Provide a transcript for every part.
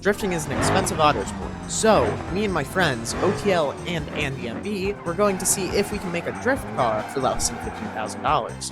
drifting is an expensive auto sport. So, me and my friends, OTL and AndyMB, we're going to see if we can make a drift car for less than $15,000.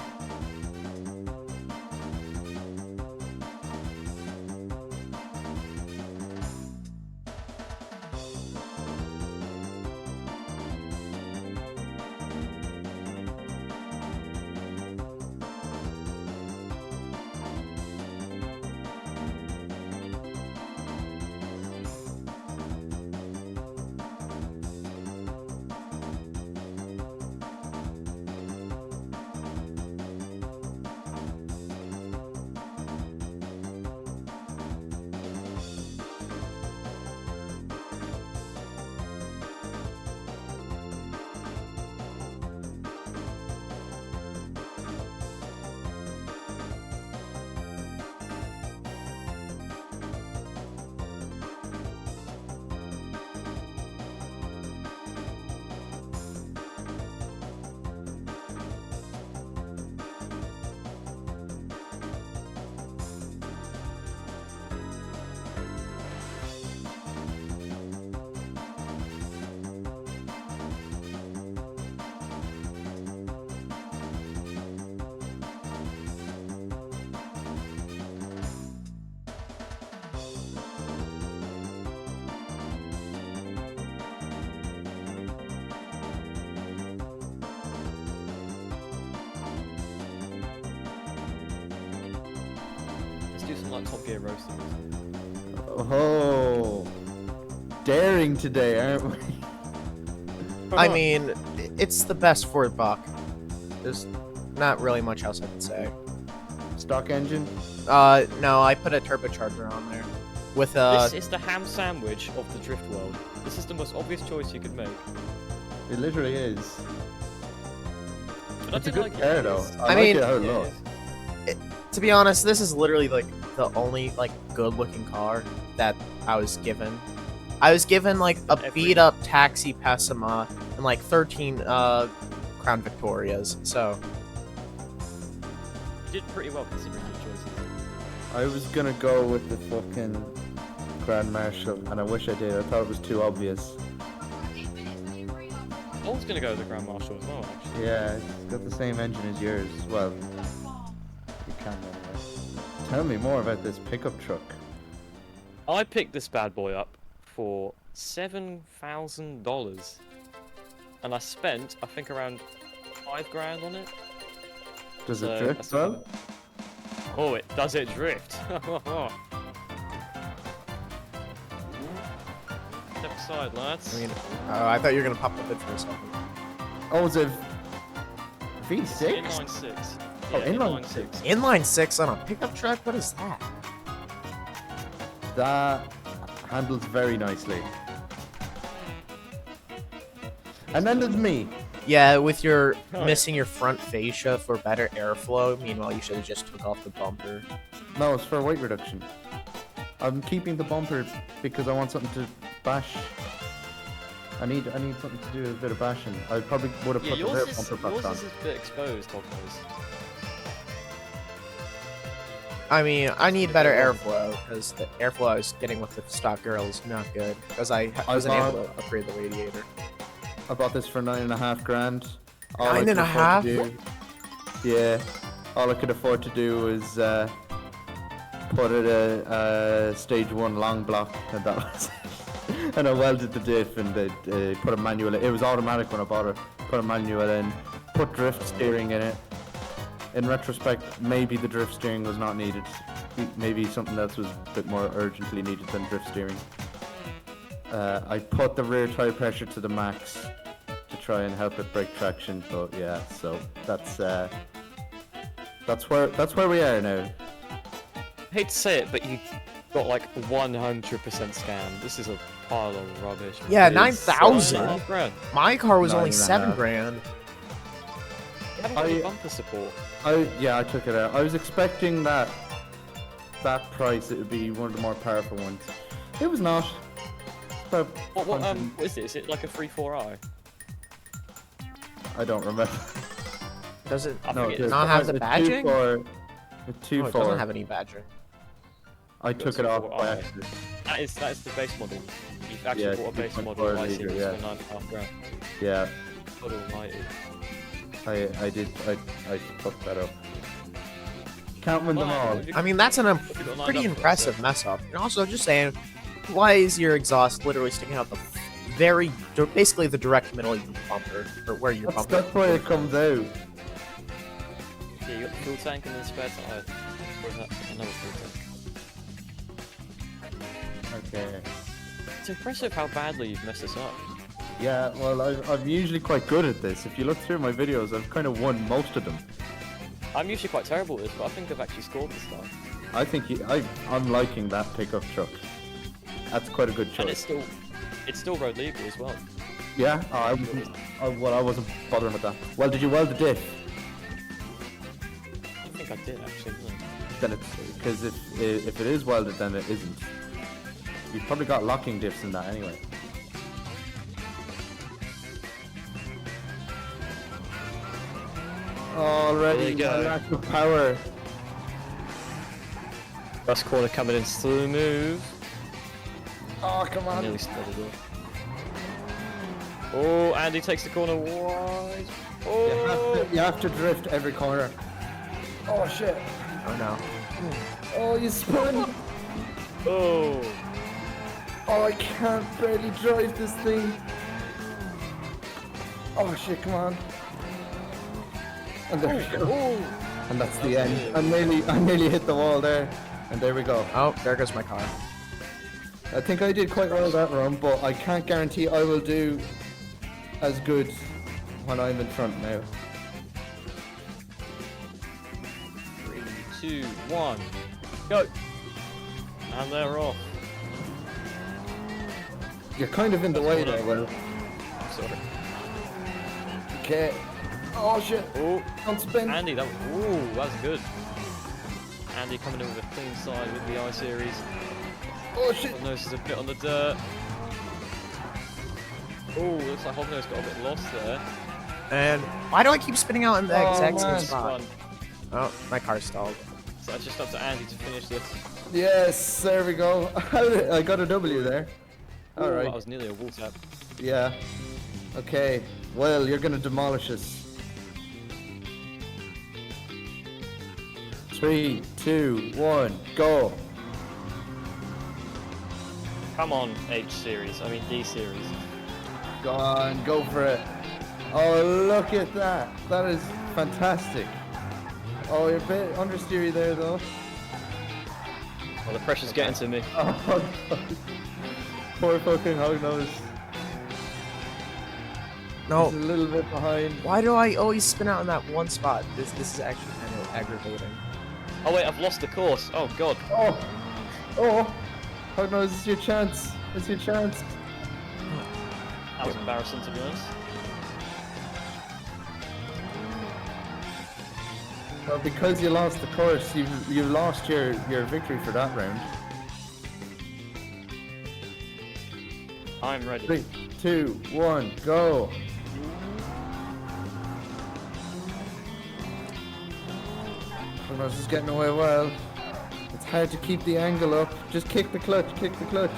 Do some like Top Gear roasting. Oh, daring today, aren't we? I mean, it's the best for a buck. There's not really much else I can say. Stock engine? No, I put a turbocharger on there. With This is the ham sandwich of the drift world. This is the most obvious choice you could make. It literally is. But It's a I good like car though. I I mean- like it how it Yeah, looks. To be honest, this is literally like the only like good-looking car that I was given. I was given like a beat-up Taxi Pessima and like 13 Crown Victorias. So You did pretty well considering your choices. I was gonna go with the fucking Grand Marshal, and I wish I did. I thought it was too obvious. I was gonna go with the Grand Marshal as well, actually. Yeah, it's got the same engine as yours. Well, you can anyway. Tell me more about this pickup truck. I picked this bad boy up for $7,000, and I spent, I think, around $5,000 on it. Does So, it drift that's well? about- Oh, it does it drift? Step aside, lads. I mean, I thought you were gonna pop the hood for a second. Oh, is it V6? Inline 6. Oh, Yeah, inline inline 6. Inline 6 on a pickup truck? What is that? That handles very nicely. And then there's me. Yeah, with your Oh, missing your front fascia for better airflow. Meanwhile, you should have just took off the bumper. No, it's for weight reduction. I'm keeping the bumper because I want something to bash. I need something to do a bit of bashing. I probably would have Yeah, put the rear yours is, bumper back on. a bit exposed, Hogwarts. I mean, I need better airflow because the airflow I was getting with the stock girl is not good because I wasn't able to upgrade the radiator. I bought this for $9.5 grand. All I Nine could and a afford to half? do- Yeah, all I could afford to do was put it a stage 1 long block, and that was it. And I welded the diff and put a manual. It was automatic when I bought it. Put a manual in, put drift steering in it. In retrospect, maybe the drift steering was not needed. Maybe something else was a bit more urgently needed than drift steering. I put the rear tire pressure to the max to try and help it break traction, but yeah, so that's where we are now. I hate to say it, but you got like 100% scam. This is a pile of rubbish. Yeah, It is 9,000? $9,000. My car was only 9.5. $7,000. You haven't got any bumper support. I took it out. I was expecting that price it would be one of the more powerful ones. It was not. About What 100 what is it? Is it like a 3.4i? I don't remember. Does it I No, think it it's not have the a badging? 2.4. A Oh, it 2.4. doesn't have any badging. I took it off Or by I. accident. That is the base model. You've actually Yeah, bought a base 2.4 model of litre, series yeah. for £9.5 grand. Yeah, God almighty. I did. I fucked that up. Can't win them all. I mean, that's pretty impressive mess up. And also, just saying, why is your exhaust literally sticking out the basically the direct middle of your bumper, or where your bumper? That's why it comes out. Yeah, you got the fuel tank and then spare tire. Or is that another fuel tank? Okay. It's impressive how badly you've messed this up. Yeah, well, I'm usually quite good at this. If you look through my videos, I've kind of won most of them. I'm usually quite terrible at this, but I think I've actually scored this time. I think I'm liking that pickup truck. That's quite a good And choice. it's still road legal as well. Yeah, I wasn't bothering with that. Well, did you weld the diff? I think I did actually. Didn't I? Then it's because if it is welded, then it isn't. You've probably got locking diffs in that anyway. Already, There you go. lack of power. First corner coming in smooth. Oh, come I on. nearly spotted it. Oh, Andy takes the corner wide. Oh, You have to drift every corner. Oh shit. Oh no. Oh, you spun. oh. Oh, I can't barely drive this thing. Oh shit, come on. And there we go. Oh. And that's the end. I nearly hit the wall there. And there we go. Oh, there goes my car. I think I did quite well that run, but I can't guarantee I will do as good when I'm in front now. 3, 2, 1, go. And they're off. You're kind of in the way there, Will. I'm sorry. Okay. Oh shit. Oh, Don't spin. Andy, that was good. Andy coming in with a clean side with the I-Series. Oh shit. Hognose is a bit on the dirt. Oh, looks like Hognose got a bit lost there. And why do I keep spinning out in the exact same man. spot? Fun. Oh, my car stalled. So it's just up to Andy to finish this. Yes, there we go. I got a W there. Ooh, Alright. that was nearly a wall tap. Yeah. Okay. Well, you're gonna demolish us. 3, 2, 1, go. Come on, D series. Go on, go for it. Oh, look at that. That is fantastic. Oh, you're a bit understeery there, though. Well, the pressure's getting to me. Oh, poor fucking Hognose. No. He's a little bit behind. Why do I always spin out in that one spot? This is actually kind of aggravating. Oh wait, I've lost the course. Oh god. Oh, oh, Hognose, it's your chance. It's your chance. That was embarrassing to be honest. Well, because you lost the course, you've lost your victory for that round. I'm ready. 3, 2, 1, go. Hognose is getting away well. It's hard to keep the angle up. Just kick the clutch, kick the clutch.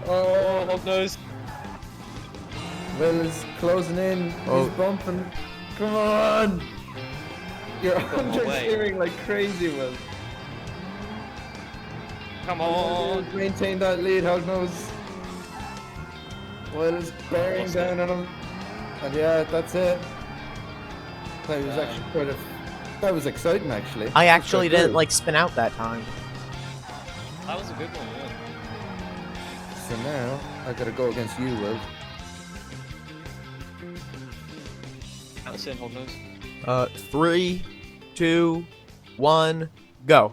Oh, Oh, Hognose. Will is closing in. Oh. He's bumping. Come on! You're Come away. understeering like crazy, Will. Come on. Maintain that lead, Hognose. Will is bearing Lost down on him. And yeah, that's it. That was actually quite a... That was exciting, actually. I actually That's quite didn't cool. like spin out that time. That was a good one, yeah. So now, I gotta go against you, Will. That's in, Hognose. 3, 2, 1, go.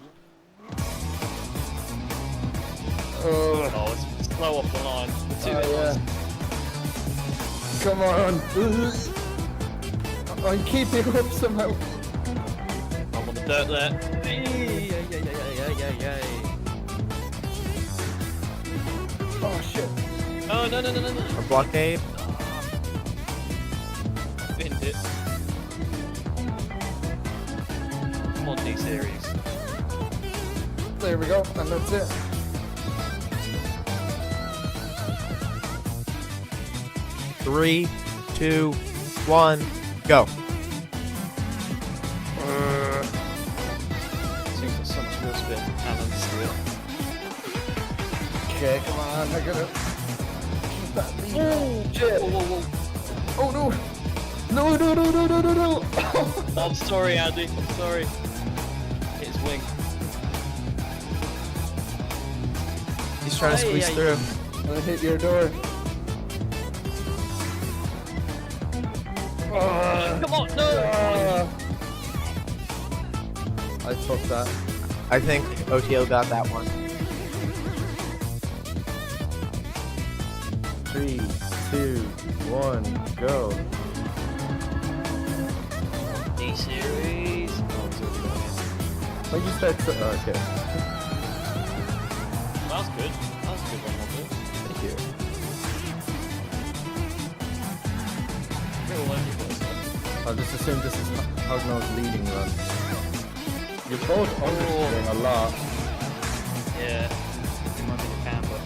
Oh, Oh, it's slow off the line. The two hit yeah. lines. Come on. I'm keeping up somehow. I'm on the dirt there. Yay. Oh, shit. Oh, no. A blockade. Binned it. Come on, D-Series. There we go, and that's it. Three, 2, 1, go. Seems like so much real spin. Alan steal. Okay, come on, I gotta. Oh, shit. Whoa, whoa, whoa. Oh no! No, no, no, no, no, no, no! I'm sorry, Andy. I'm sorry. Hit his wing. He's trying to squeeze through. I'm gonna hit your door. Come on, no! I took that. I think OTL got that one. 3, 2, 1, go. D-series. When you start to... Oh, okay. That was good. That was a good one, wasn't it? Thank you. Real learning first, I'll just assume this is Hognall's leading run. You're both undershooting a lot. Yeah. It might be the camber.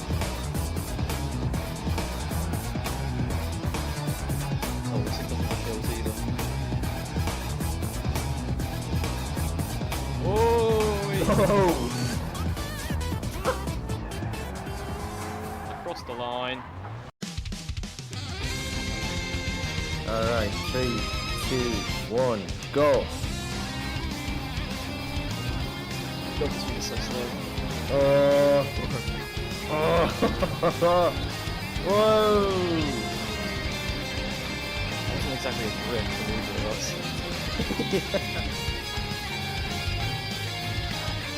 Oh, this doesn't have kills either. Oh! Across the line. Alright, 3, 2, 1, go! God, this thing is so slow. Whoa! That wasn't exactly a grip for either of us.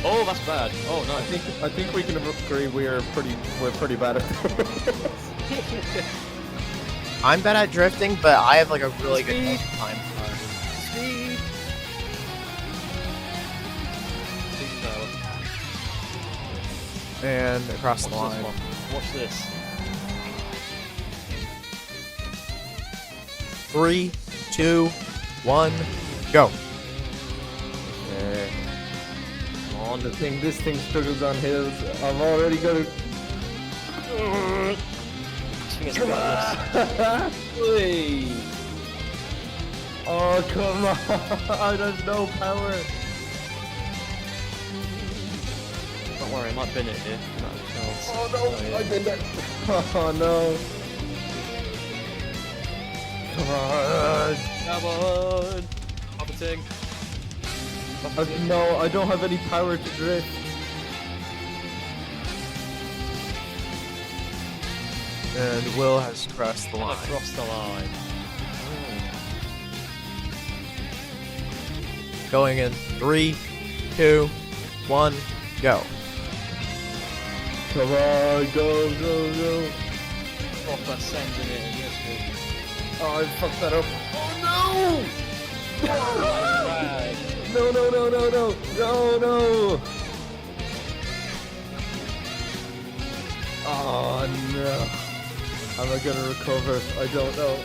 Oh, that's bad. Oh no. I think we can agree we're pretty bad at this. I'm bad at drifting, but I have like a really good time. Speed. And across the line. Watch this. 3, 2, 1, go. Yeah. On this thing struggles on hills. I've already got it. Come on! Oh come on! There's no power. Don't worry, I might bin it here. Oh no! yeah. I did that. Oh no! Come on! Come on! Puppeting. No, I don't have any power to drift. And Will has crossed the line. Across the line. Going in 3, 2, 1, go. Come on, go, go, go! Proper sending it in this one. Oh, I fucked that up. Oh Right. no! No, no, no, no, no, no, no! Oh no! Am I gonna recover? I don't know.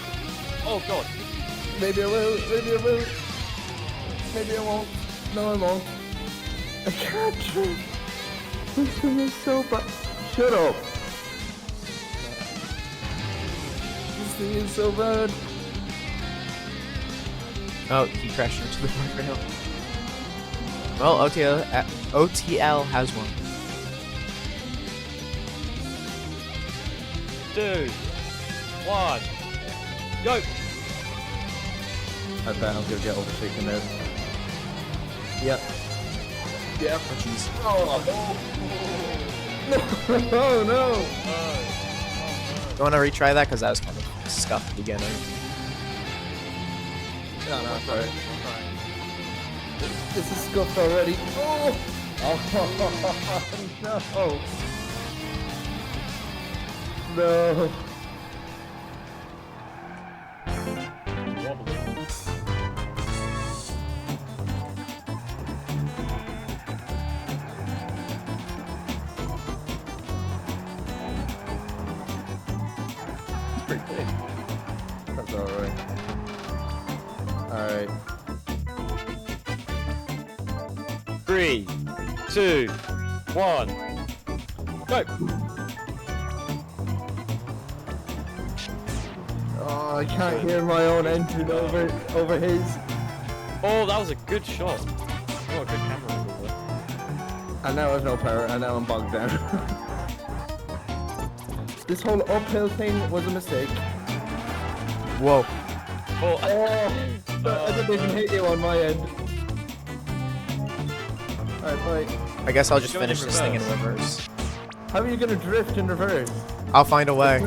Oh god. Maybe I will. Maybe I will. Maybe I won't. No, I won't. I can't drift. This thing is so bad. Shut up. This thing is so bad. Oh, he crashed into the guardrail. Well, OTL has one. 2, 1, go! I bet I'm gonna get overtaken now. Yep. Yep. Oh, jeez. Oh, no, no! You want to retry that? Because that was kind of scuffed beginning. No, no, sorry. This is scuffed already. Oh! Oh, no! No! Pretty big. That's alright. Alright. 3, 2, 1, go! Oh, I can't hear my own engine over his. Oh, that was a good shot. Oh, a good camera angle there. And now I have no power, and now I'm bogged down. This whole uphill thing was a mistake. Whoa. Oh, I didn't even hit you on my end. Alright, bye. I guess I'll just Going in finish this thing in reverse. reverse. How are you gonna drift in reverse? I'll find a way.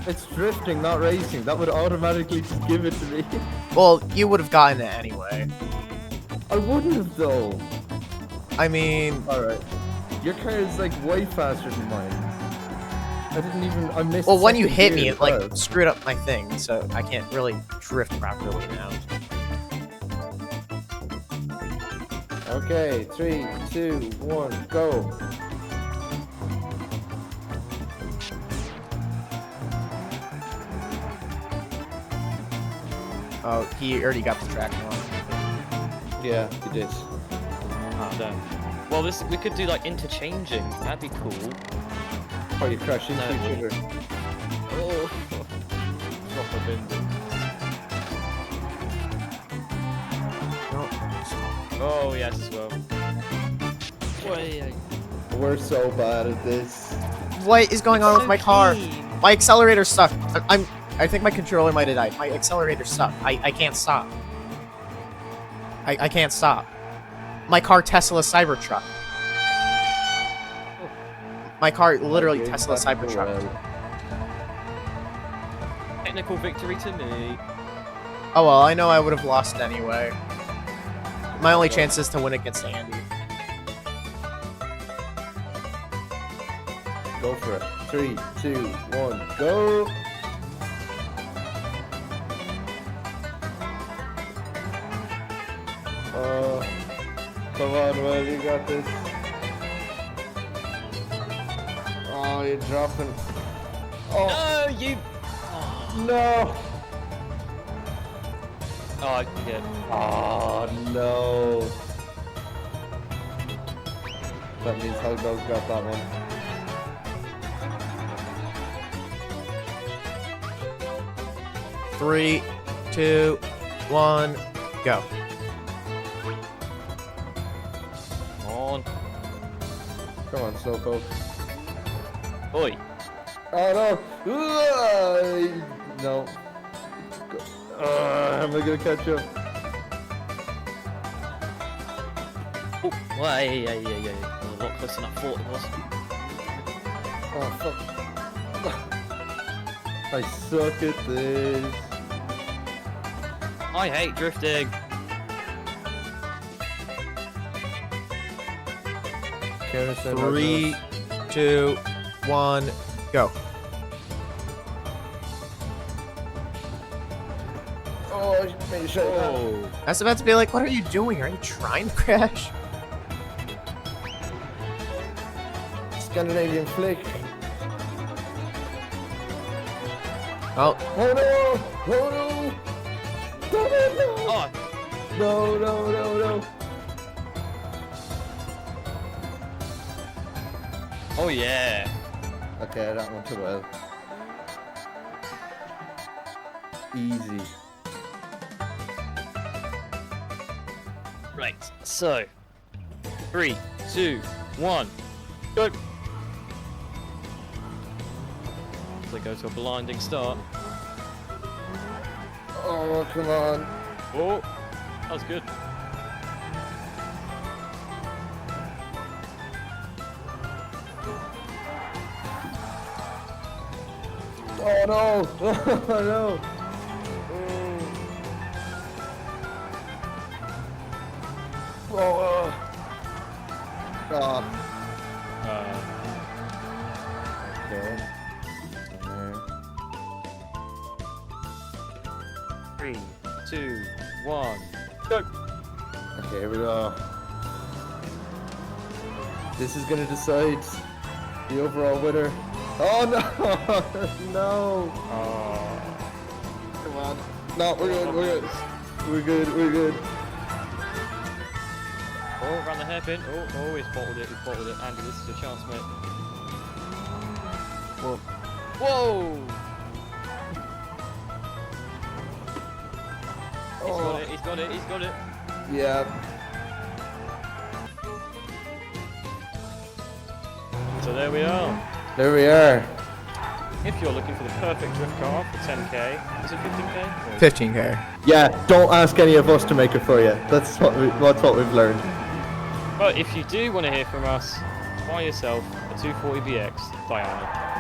It's drifting, not racing. That would automatically just give it to me. Well, you would have gotten it anyway. I wouldn't have though. I mean, Alright. Your car is like way faster than mine. I missed. well, when you second hit gear me, as it like well. screwed up my thing, so I can't really drift properly now. Okay, 3, 2, 1, go. Oh, he already got the track wrong. Yeah, you did. Ah, damn. Well, we could do like interchanging. That'd be cool. Oh, you crashed into No. each other. Oh, proper binding. Oh yes, as well. We're so bad at this. What is going on with my car? My accelerator's stuck. I think my controller might have died. My accelerator's stuck. I can't stop. I can't stop. My car Tesla Cybertruck. My car literally Okay, Tesla that's Cybertruck. well. Technical victory to me. Oh well, I know I would have lost anyway. My only chance is to win against Andy. Go for it. 3, 2, 1, go. Come on, Will, you got this. Oh, you're dropping. Oh, No, you. no. Oh, yeah. Oh, no. That means Hugdog got that one. Three, 2, 1, go. Come on. Come on, Slowpoke. Oi. Oh, no. No. How am I going to catch up? Oh, well, yeah. That was a lot closer than I thought it was. Oh, fuck. I suck at this. I hate drifting. Kerosene 3, 2, 1, go. Oh, I made a shot. Oh. I was about to be like, what are you doing? Are you trying to crash? Scandinavian flick. Oh, Oh no! Oh no! Oh. No! Oh yeah. Okay, that went too well. Easy. Right. So. 3, 2, 1, go. So go to a blinding start. Oh, come on. Oh, that was good. Oh no! Oh no! Oh. Oh. Okay. 3, 2, 1, go. Okay, here we go. This is gonna decide the overall winner. Oh no! No! Oh. Come on. No, we're good. We're good. Oh, around the hairpin. Oh, he's bottled it. Andy, this is your chance, mate. Whoa. Whoa! Oh. He's got it. Yeah. So there we are. There we are. If you're looking for the perfect drift car for 10k, is it 15k? 15k. Yeah, don't ask any of us to make it for you. That's what we've learned. But if you do want to hear from us, buy yourself a 240BX Diana.